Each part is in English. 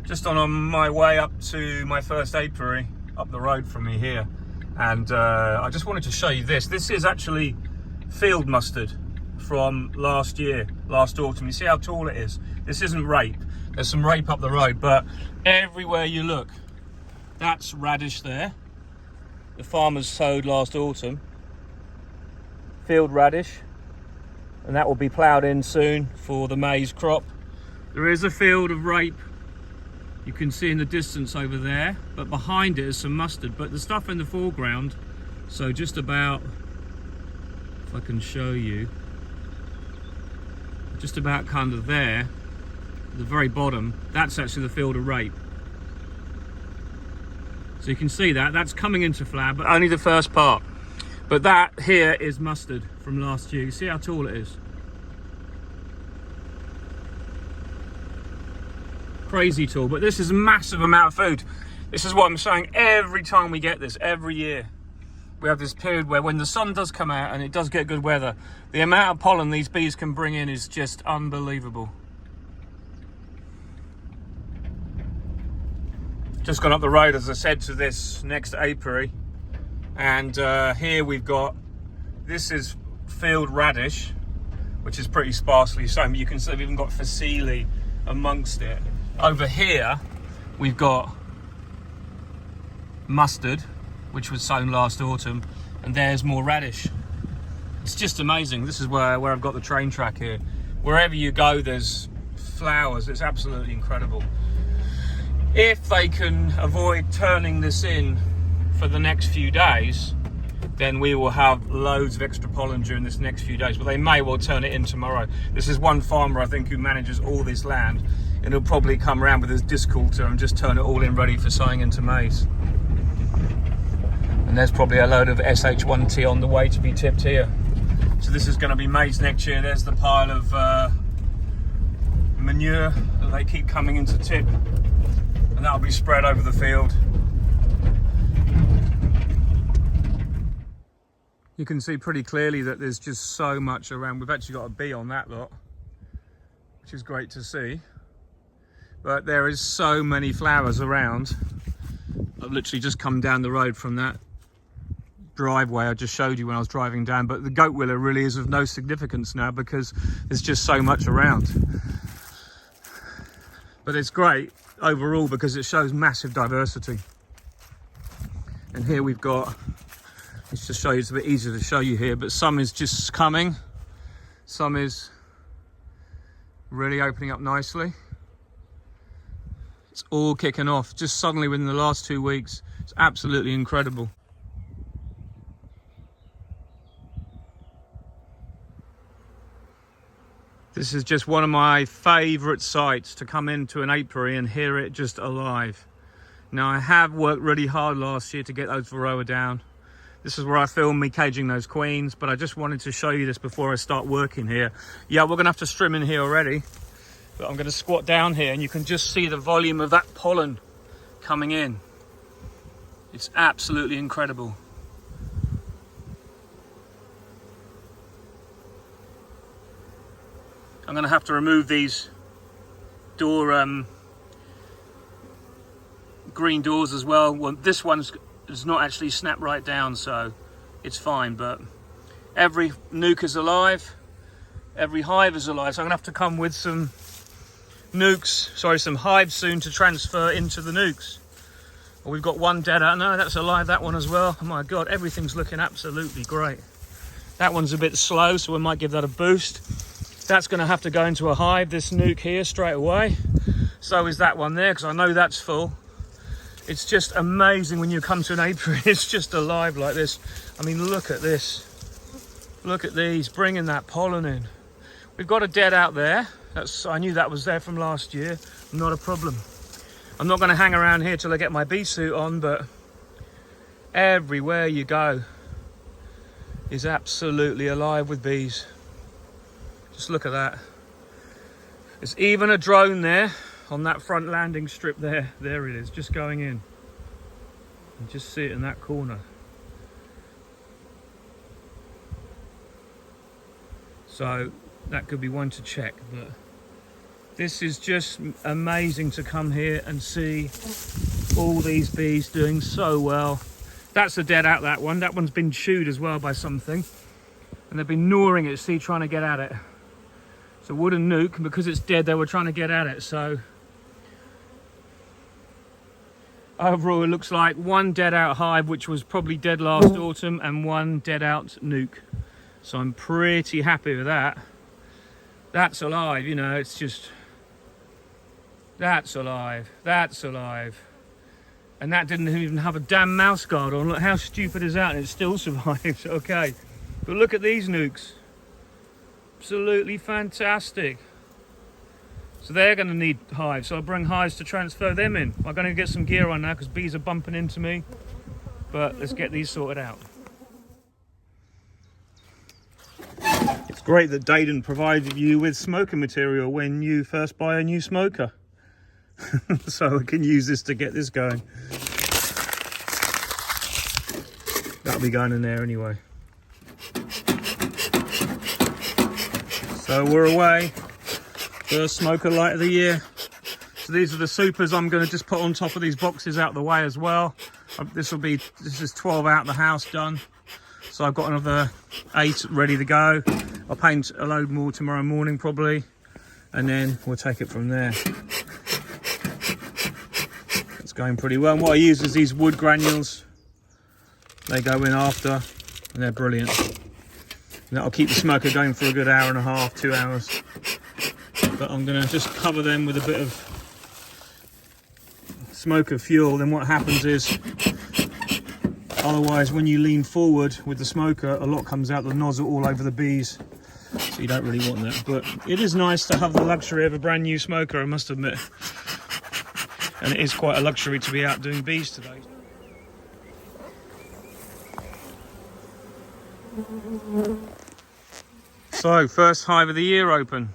Just on my way up to my first apiary up the road from me here, and I just wanted to show you this. This is actually field mustard from last autumn. You see how tall it is? This isn't rape. There's some rape up the road, but everywhere you look, that's radish there. The farmers sowed last autumn. Field radish, and that will be ploughed in soon for the maize crop. There is a field of rape you can see in the distance over there, but behind it is some mustard. But the stuff in the foreground, so just about, if I can show you, just about kind of there, the very bottom, that's actually the field of rape. So you can see that's coming into flower, but only the first part. But that here is mustard from last year. You see how tall it is? Crazy tall, but this is a massive amount of food. This is what I'm saying, every time we get this, every year, we have this period where when the sun does come out and it does get good weather, the amount of pollen these bees can bring in is just unbelievable. Just gone up the road, as I said, to this next apiary, and here we've got, this is field radish, which is pretty sparsely sown. You can see we've even got facile amongst it. Over here we've got mustard, which was sown last autumn, and there's more radish. It's just amazing. This is where I've got the train track here. Wherever you go, there's flowers. It's absolutely incredible. If they can avoid turning this in for the next few days, then we will have loads of extra pollen during this next few days, but they may well turn it in tomorrow. This is one farmer, I think, who manages all this land, and he'll probably come around with his disc coulter and just turn it all in ready for sowing into maize. And there's probably a load of SH1T on the way to be tipped here. So this is going to be maize next year. There's the pile of manure that they keep coming into tip, and that'll be spread over the field. You can see pretty clearly that there's just so much around. We've actually got a bee on that lot, which is great to see. But there is so many flowers around. I've literally just come down the road from that driveway I just showed you when I was driving down. But the goat willow really is of no significance now because there's just so much around. But it's great overall because it shows massive diversity. And here we've got, let's just show you, it's a bit easier to show you here, but some is just coming, some is really opening up nicely. It's all kicking off just suddenly within the last 2 weeks. It's absolutely incredible. This is just one of my favourite sites to come into an apiary and hear it just alive. Now, I have worked really hard last year to get those varroa down. This is where I filmed me caging those queens, but I just wanted to show you this before I start working here. Yeah, we're gonna have to strim in here already, but I'm gonna squat down here and you can just see the volume of that pollen coming in. It's absolutely incredible. I'm gonna have to remove these door, green doors as well. Well, this one's not actually snapped right down, so it's fine, but every nuke is alive, every hive is alive, so I'm gonna have to come with some some hives soon to transfer into the nukes. Well, we've got one dead out. No, that's alive, that one as well. Oh my god, everything's looking absolutely great. That one's a bit slow, so we might give that a boost. That's going to have to go into a hive, this nuke here, straight away. So is that one there, because I know that's full. It's just amazing when you come to an apiary. It's just alive like this. I mean, look at this. Look at these, bringing that pollen in. We've got a dead out there. I knew that was there from last year. Not a problem. I'm not going to hang around here till I get my bee suit on, but everywhere you go is absolutely alive with bees. Just look at that. There's even a drone there on that front landing strip there. There it is, just going in. And just see it in that corner. So that could be one to check, but This is just amazing to come here and see all these bees doing so well. That's a dead out, that one. That one's been chewed as well by something. And they've been gnawing it, see, trying to get at it. It's a wooden nuke, and because it's dead, they were trying to get at it. So overall, it looks like one dead out hive, which was probably dead last autumn, and one dead out nuke. So I'm pretty happy with that. That's alive, you know, it's just... That's alive, that's alive. And that didn't even have a damn mouse guard on. Look, how stupid is that? And it still survives, okay. But look at these nukes. Absolutely fantastic. So they're going to need hives. So I'll bring hives to transfer them in. I'm going to get some gear on now because bees are bumping into me. But let's get these sorted out. It's great that Dayton provided you with smoker material when you first buy a new smoker. So I can use this to get this going. That'll be going in there anyway. So we're away. First smoker light of the year. So these are the supers I'm going to just put on top of these boxes out the way as well. This is 12 out the house done. So I've got another 8 ready to go. I'll paint a load more tomorrow morning probably, and then we'll take it from there. It's going pretty well. And what I use is these wood granules. They go in after, and they're brilliant. And that'll keep the smoker going for a good hour and a half, 2 hours. But I'm going to just cover them with a bit of smoker fuel. Then what happens is, otherwise when you lean forward with the smoker, a lot comes out the nozzle all over the bees. So you don't really want that. But it is nice to have the luxury of a brand new smoker, I must admit. And it is quite a luxury to be out doing bees today. So, first hive of the year open.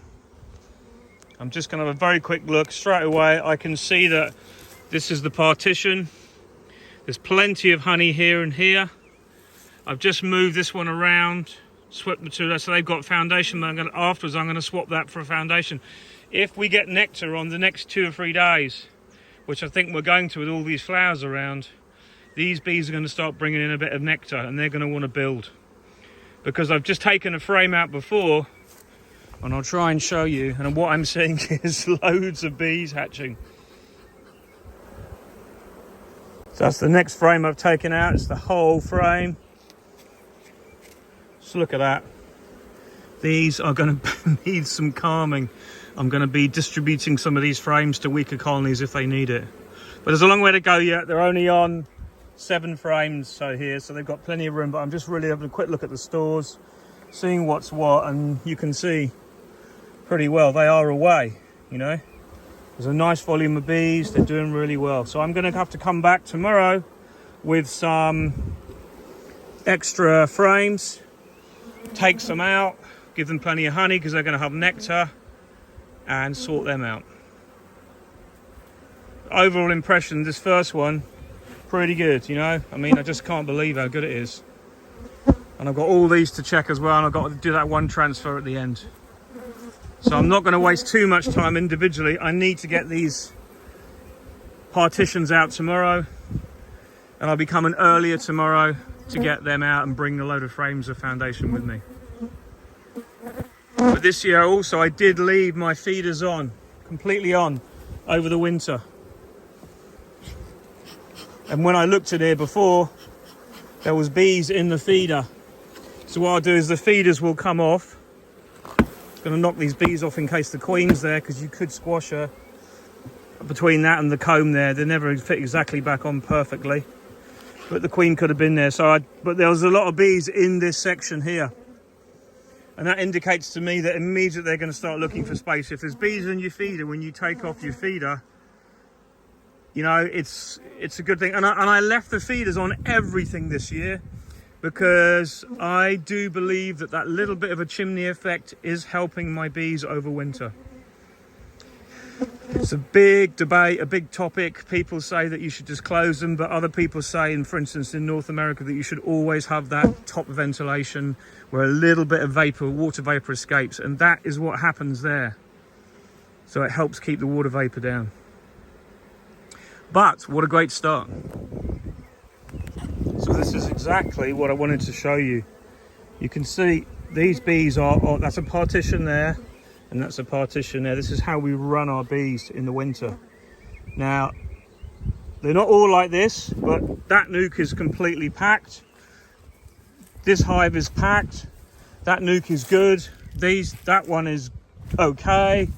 I'm just going to have a very quick look. Straight away I can see that this is the partition. There's plenty of honey here and here. I've just moved this one around, swapped the two, so they've got foundation. Afterwards I'm going to swap that for a foundation. If we get nectar on the next 2 or 3 days, which I think we're going to with all these flowers around, these bees are going to start bringing in a bit of nectar, and they're going to want to build. Because I've just taken a frame out before, and I'll try and show you, and what I'm seeing is loads of bees hatching. So that's the next frame I've taken out. It's the whole frame. Just look at that. These are going to need some calming. I'm going to be distributing some of these frames to weaker colonies if they need it. But there's a long way to go yet. They're only on 7 frames so here, so they've got plenty of room. But I'm just really having a quick look at the stores, seeing what's what, and you can see pretty well they are away, you know. There's a nice volume of bees. They're doing really well. So I'm going to have to come back tomorrow with some extra frames, take some out, give them plenty of honey because they're going to have nectar, and sort them out. Overall impression, this first one, pretty good, you know. I mean, I just can't believe how good it is. And I've got all these to check as well, and I've got to do that one transfer at the end. So I'm not going to waste too much time individually. I need to get these partitions out tomorrow, and I'll be coming earlier tomorrow to get them out and bring a load of frames of foundation with me. But this year also I did leave my feeders on, completely on, over the winter. And when I looked at here before, there was bees in the feeder. So what I'll do is the feeders will come off. I'm going to knock these bees off in case the queen's there, because you could squash her. Between that and the comb there, they never fit exactly back on perfectly. But the queen could have been there. But there was a lot of bees in this section here. And that indicates to me that immediately they're going to start looking for space. If there's bees in your feeder, when you take off your feeder, you know, it's a good thing. And I left the feeders on everything this year because I do believe that that little bit of a chimney effect is helping my bees over winter. It's a big debate, a big topic. People say that you should just close them, but other people say, and for instance in North America, that you should always have that top ventilation where a little bit of vapor, water vapor escapes, and that is what happens there. So it helps keep the water vapor down. But what a great start. So this is exactly what I wanted to show you. You can see these bees are that's a partition there, and that's a partition there. This is how we run our bees in the winter. Now, they're not all like this, but that nuke is completely packed. This hive is packed. That nuke is good. That one is okay.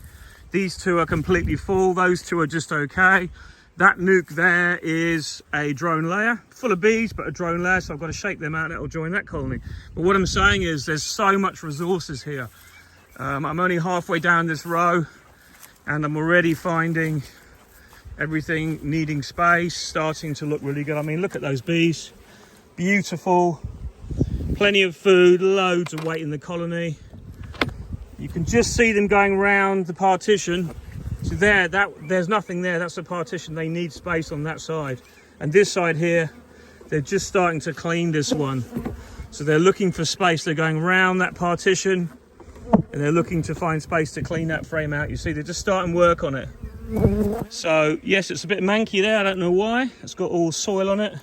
These two are completely full. Those two are just okay. That nuke there is a drone layer, full of bees, but a drone layer, so I've got to shake them out. That'll join that colony. But what I'm saying is there's so much resources here. I'm only halfway down this row, and I'm already finding everything needing space, starting to look really good. I mean, look at those bees. Beautiful. Plenty of food, loads of weight in the colony. You can just see them going around the partition. So there's nothing there. That's a partition. They need space on that side. And this side here, they're just starting to clean this one. So they're looking for space. They're going around that partition, and they're looking to find space to clean that frame out. You see, they're just starting work on it. So yes, it's a bit manky there. I don't know why. It's got all soil on it.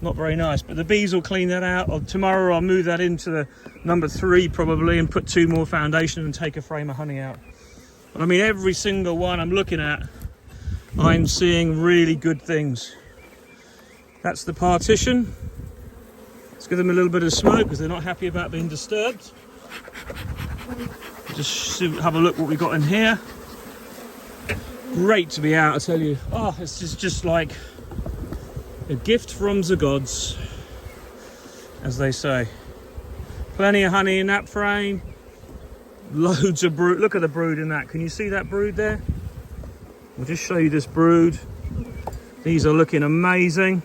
Not very nice, but the bees will clean that out. Tomorrow I'll move that into the number 3 probably, and put 2 more foundation and take a frame of honey out. But I mean, every single one I'm looking at, I'm seeing really good things. That's the partition. Let's give them a little bit of smoke because they're not happy about being disturbed. Just have a look what we got in here. Great to be out, I tell you. Oh, this is just like a gift from the gods, as they say. Plenty of honey in that frame. Loads of brood. Look at the brood in that. Can you see that brood there? I'll just show you this brood. These are looking amazing.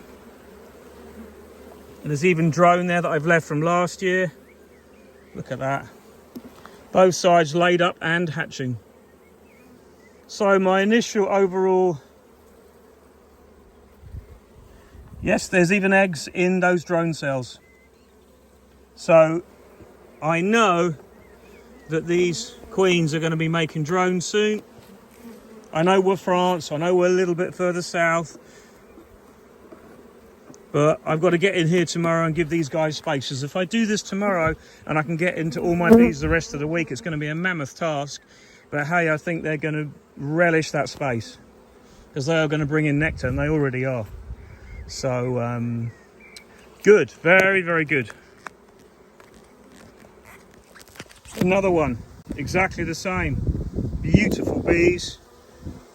And there's even drone there that I've left from last year. Look at that. Both sides laid up and hatching. So my initial overall... Yes, there's even eggs in those drone cells. So I know that these queens are going to be making drones soon. I know we're France, I know we're a little bit further south, but I've got to get in here tomorrow and give these guys spaces. If I do this tomorrow and I can get into all my bees the rest of the week, it's going to be a mammoth task. But hey, I think they're going to relish that space because they are going to bring in nectar, and they already are. So good, very, very good. Another one, exactly the same. Beautiful bees,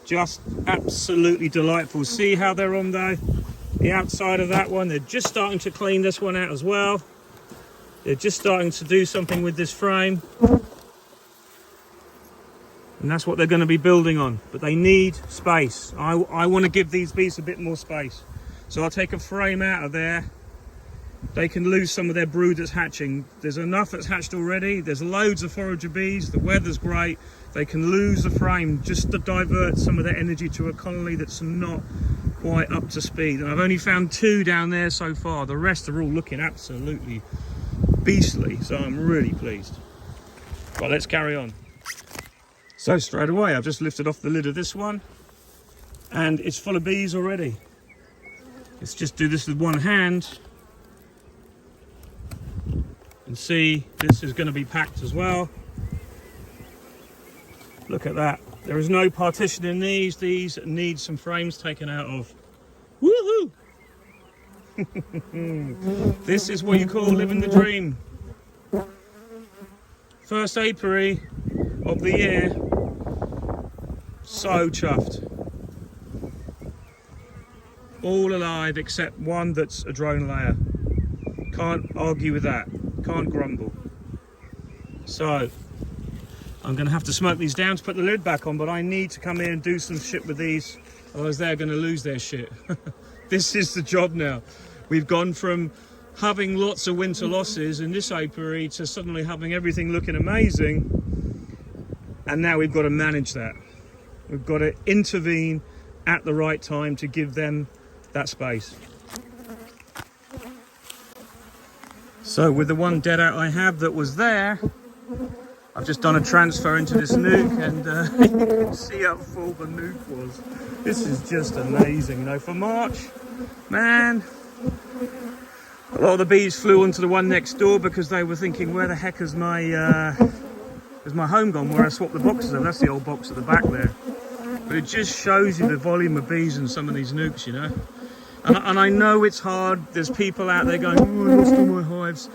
just absolutely delightful. See how they're on the outside of that one. They're just starting to clean this one out as well. They're just starting to do something with this frame, and that's what they're going to be building on. But they need space. I want to give these bees a bit more space, so I'll take a frame out of there. They can lose some of their brood that's hatching. There's enough that's hatched already. There's loads of forager bees. The weather's great. They can lose the frame just to divert some of their energy to a colony that's not quite up to speed. And I've only found 2 down there so far. The rest are all looking absolutely beastly. So I'm really pleased. Right, let's carry on. So straight away, I've just lifted off the lid of this one, and it's full of bees already. Let's just do this with one hand. And see, this is going to be packed as well. Look at that. There is no partition in these. These need some frames taken out of. Woohoo! This is what you call living the dream. First apiary of the year. So chuffed. All alive except one that's a drone layer. Can't argue with that. Can't grumble. So I'm going to have to smoke these down to put the lid back on, but I need to come in and do some shit with these, otherwise they're going to lose their shit. This is the job now. We've gone from having lots of winter losses in this apiary to suddenly having everything looking amazing, and now we've got to manage that. We've got to intervene at the right time to give them that space. So with the one dead out I have that was there, I've just done a transfer into this nuke, and you can see how full the nuke was. This is just amazing, you know. For March, man, a lot of the bees flew onto the one next door because they were thinking, where the heck has my home gone, where I swapped the boxes over? That's the old box at the back there. But it just shows you the volume of bees in some of these nukes, you know. And I know it's hard. There's people out there going, oh, I lost all my hives.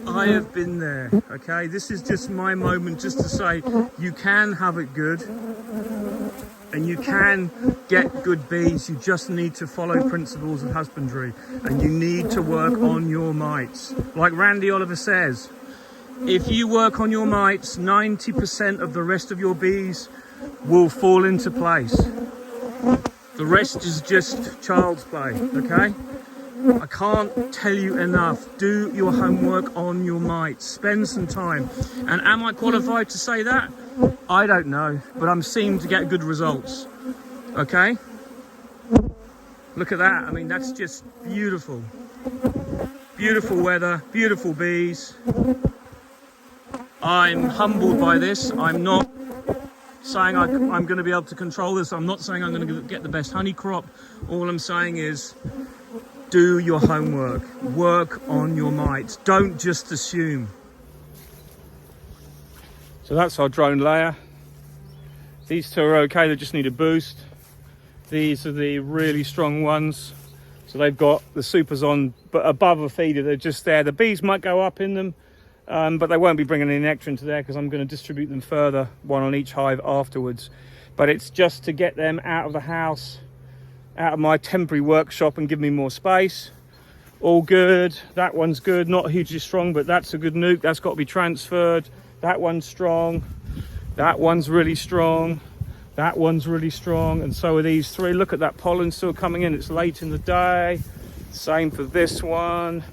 I have been there, okay? This is just my moment just to say you can have it good and you can get good bees. You just need to follow principles of husbandry and you need to work on your mites. Like Randy Oliver says, if you work on your mites, 90% of the rest of your bees will fall into place. The rest is just child's play, okay? I can't tell you enough. Do your homework on your mites. Spend some time. And am I qualified to say that? I don't know, but I'm seeming to get good results, okay? Look at that. I mean, that's just beautiful. Beautiful weather, beautiful bees. I'm humbled by this. I'm not saying I'm going to be able to control this. I'm not saying I'm going to get the best honey crop. All I'm saying is do your homework. Work on your mites. Don't just assume. So that's our drone layer. These two are okay. They just need a boost. These are the really strong ones. So they've got the supers on, but above a feeder, they're just there. The bees might go up in them. But they won't be bringing any nectar into there because I'm going to distribute them further, one on each hive afterwards. But it's just to get them out of the house, out of my temporary workshop and give me more space. All good. That one's good, not hugely strong, but that's a good nuke. That's got to be transferred. That one's strong. That one's really strong. That one's really strong. And so are these three. Look at that pollen still coming in. It's late in the day. Same for this one.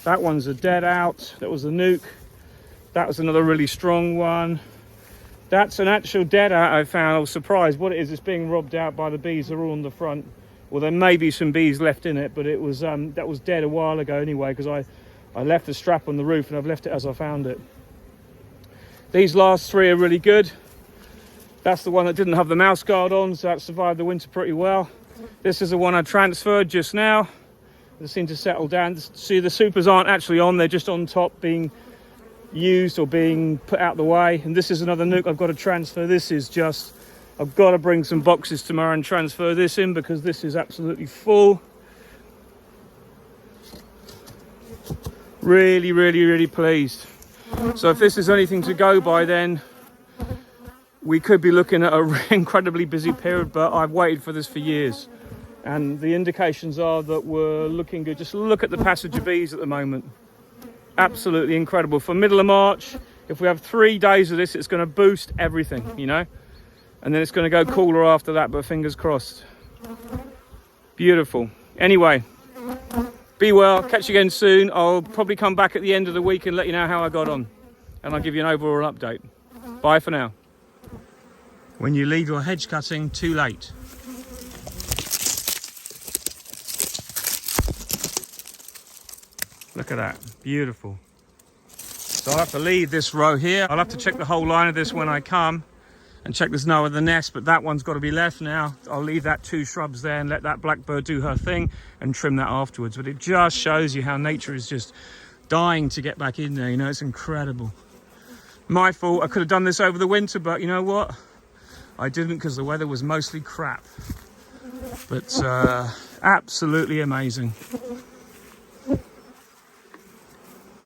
That one's a dead out. That was a nuke. That was another really strong one. That's an actual dead out I found. I was surprised. What it is, it's being robbed out by the bees. They're all on the front. Well, there may be some bees left in it, but it was that was dead a while ago anyway, because I left the strap on the roof and I've left it as I found it. These last three are really good. That's the one that didn't have the mouse guard on, so that survived the winter pretty well. This is the one I transferred just now. They seem to settle down. See, the supers aren't actually on, they're just on top being used or being put out the way. And this is another nuke I've got to transfer. This is just, I've got to bring some boxes tomorrow and transfer this in because this is absolutely full. Really, really, really pleased. So if this is anything to go by, then we could be looking at an incredibly busy period, but I've waited for this for years. And the indications are that we're looking good. Just look at the passage of bees at the moment. Absolutely incredible. For middle of March, if we have 3 days of this, it's going to boost everything, you know. And then it's going to go cooler after that, but fingers crossed. Beautiful. Anyway, be well. Catch you again soon. I'll probably come back at the end of the week and let you know how I got on. And I'll give you an overall update. Bye for now. When you leave your hedge cutting too late. Look at that, beautiful. So I'll have to leave this row here. I'll have to check the whole line of this when I come and check there's no other nest, but that one's got to be left now. I'll leave that 2 shrubs there and let that blackbird do her thing and trim that afterwards. But it just shows you how nature is just dying to get back in there, you know, it's incredible. My fault, I could have done this over the winter, but you know what? I didn't because the weather was mostly crap. But absolutely amazing.